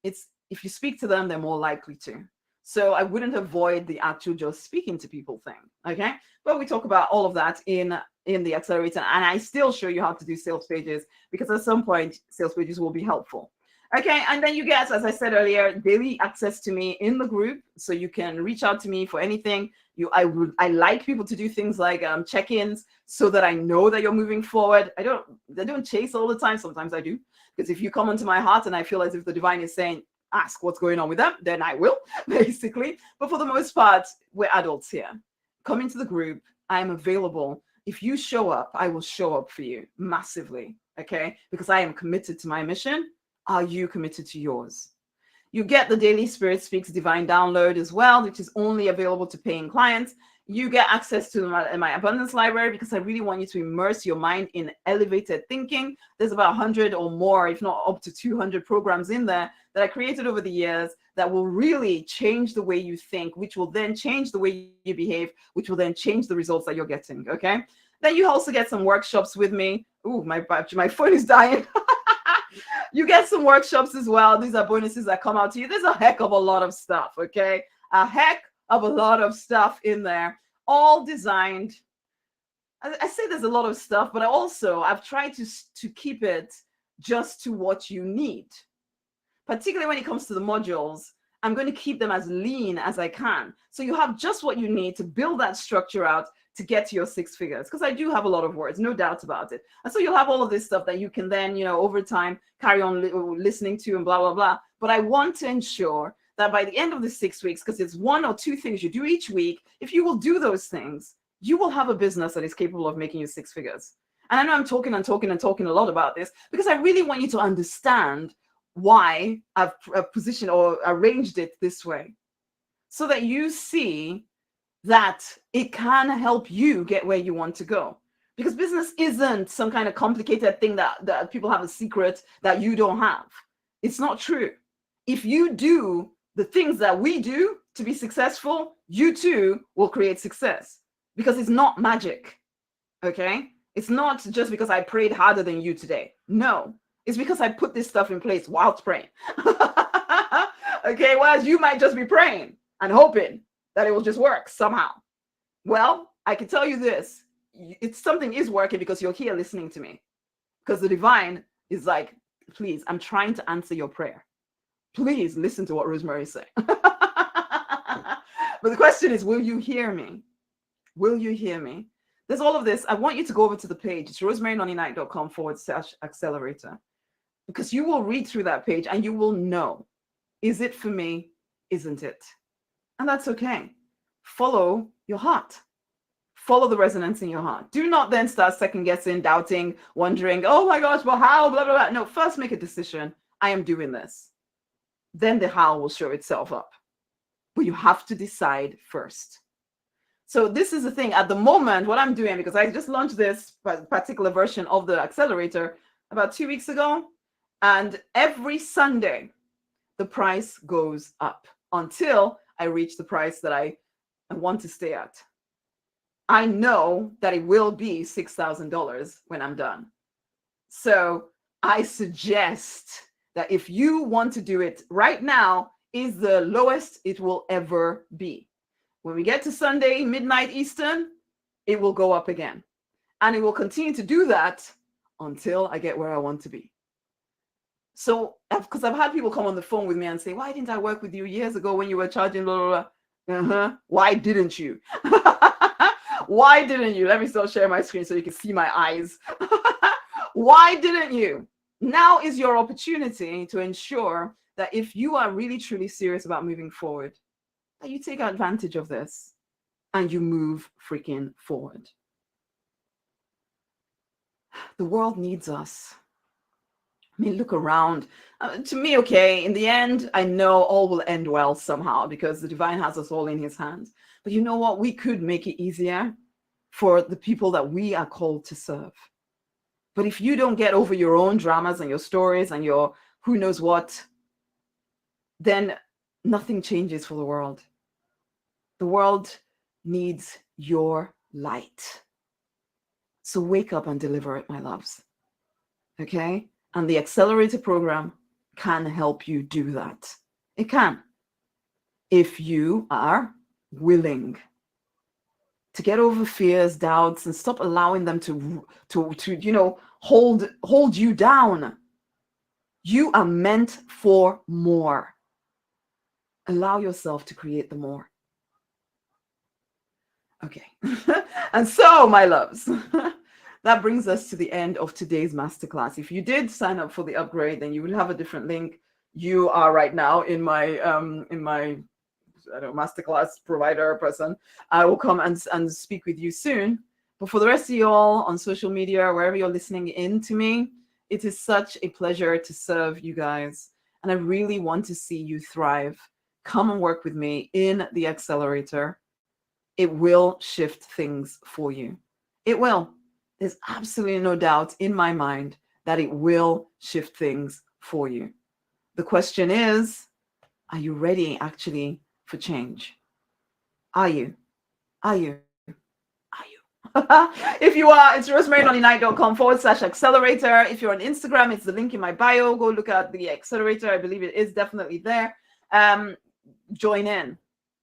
it's if you speak to them, they're more likely to. So I wouldn't avoid the actual just speaking to people thing. Okay. But we talk about all of that in the accelerator, and I still show you how to do sales pages because at some point sales pages will be helpful. Okay, and then you get, as I said earlier, daily access to me in the group, so you can reach out to me for anything. I like people to do things like check-ins, so that I know that you're moving forward. I don't chase all the time. Sometimes I do, because if you come into my heart and I feel as if the divine is saying, ask what's going on with them, then I will, basically. But for the most part, we're adults here. Come into the group. I'm available. If you show up, I will show up for you massively. Okay, because I am committed to my mission. Are you committed to yours? You get the Daily Spirit Speaks Divine Download as well, which is only available to paying clients. You get access to my abundance library because I really want you to immerse your mind in elevated thinking. There's about 100 or more, if not up to 200 programs in there that I created over the years that will really change the way you think, which will then change the way you behave, which will then change the results that you're getting, okay? Then you also get some workshops with me. Ooh, my phone is dying. You get some workshops as well. These are bonuses that come out to you. There's a heck of a lot of stuff, okay? A heck of a lot of stuff in there, all designed. I say there's a lot of stuff, but I've tried to keep it just to what you need. Particularly when it comes to the modules, I'm going to keep them as lean as I can. So you have just what you need to build that structure out to get to your 6 figures, because I do have a lot of words, no doubt about it. And so you'll have all of this stuff that you can then, over time, carry on listening to and blah, blah, blah. But I want to ensure that by the end of the 6 weeks, because it's 1 or 2 things you do each week, if you will do those things, you will have a business that is capable of making you 6 figures. And I know I'm talking a lot about this because I really want you to understand why I've positioned or arranged it this way, so that you see that it can help you get where you want to go. Because business isn't some kind of complicated thing that people have a secret that you don't have. It's not true. If you do the things that we do to be successful, you too will create success, because it's not magic. Okay? It's not just because I prayed harder than you today. No, it's because I put this stuff in place whilst praying. Okay, whereas you might just be praying and hoping that it will just work somehow. Well, I can tell you this, it's something is working because you're here listening to me. Because the divine is like, please, I'm trying to answer your prayer. Please listen to what Rosemary is saying. But the question is, will you hear me? Will you hear me? There's all of this. I want you to go over to the page. It's rosemarynonnynight.com/accelerator, because you will read through that page and you will know, is it for me? Isn't it? And that's okay. Follow your heart. Follow the resonance in your heart. Do not then start second guessing, doubting, wondering, oh my gosh, well, how, blah, blah, blah. No, first make a decision. I am doing this. Then the how will show itself up. But you have to decide first. So this is the thing. At the moment, what I'm doing, because I just launched this particular version of the accelerator about 2 weeks ago, and every Sunday, the price goes up until I reach the price that I want to stay at. I know that it will be $6,000 when I'm done. So I suggest that if you want to do it right now, is the lowest it will ever be. When we get to Sunday, midnight Eastern, it will go up again. And it will continue to do that until I get where I want to be. So, because I've had people come on the phone with me and say, why didn't I work with you years ago when you were charging blah, blah, blah? Why didn't you? Why didn't you? Let me still share my screen so you can see my eyes. Why didn't you? Now is your opportunity to ensure that if you are really, truly serious about moving forward, that you take advantage of this and you move freaking forward. The world needs us. I mean, look around. To me, okay, in the end, I know all will end well somehow because the divine has us all in his hands. But you know what? We could make it easier for the people that we are called to serve. But if you don't get over your own dramas and your stories and your who knows what, then nothing changes for the world. The world needs your light. So wake up and deliver it, my loves. Okay? And the accelerator program can help you do that. It can. If you are willing to get over fears, doubts, and stop allowing them to hold you down. You are meant for more. Allow yourself to create the more. Okay. And so, my loves, that brings us to the end of today's masterclass. If you did sign up for the upgrade, then you will have a different link. You are right now in my masterclass provider person. I will come and speak with you soon. But for the rest of you all on social media, wherever you're listening in to me, it is such a pleasure to serve you guys. And I really want to see you thrive. Come and work with me in the accelerator. It will shift things for you. It will. There's absolutely no doubt in my mind that it will shift things for you. The question is, are you ready actually for change? Are you? Are you? Are you? If you are, it's rosemarynonnynight.com/accelerator. If you're on Instagram, it's the link in my bio. Go look at the accelerator. I believe it is definitely there. Join in.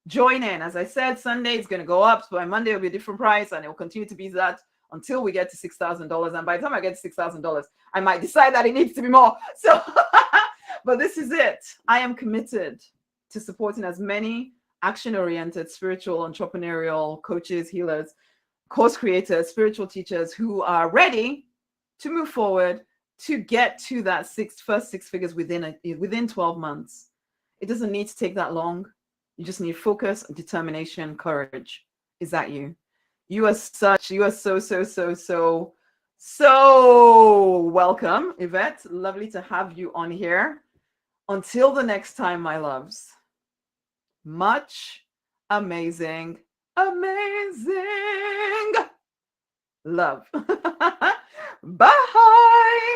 Join in. As I said, Sunday is going to go up. So by Monday, it'll be a different price, and it will continue to be that until we get to $6,000. And by the time I get to $6,000, I might decide that it needs to be more. So, but this is it. I am committed to supporting as many action-oriented, spiritual, entrepreneurial coaches, healers, course creators, spiritual teachers who are ready to move forward to get to that first six figures within 12 months. It doesn't need to take that long. You just need focus, determination, courage. Is that you? You are so welcome, Yvette. Lovely to have you on here. Until the next time, my loves. Much amazing love. Bye.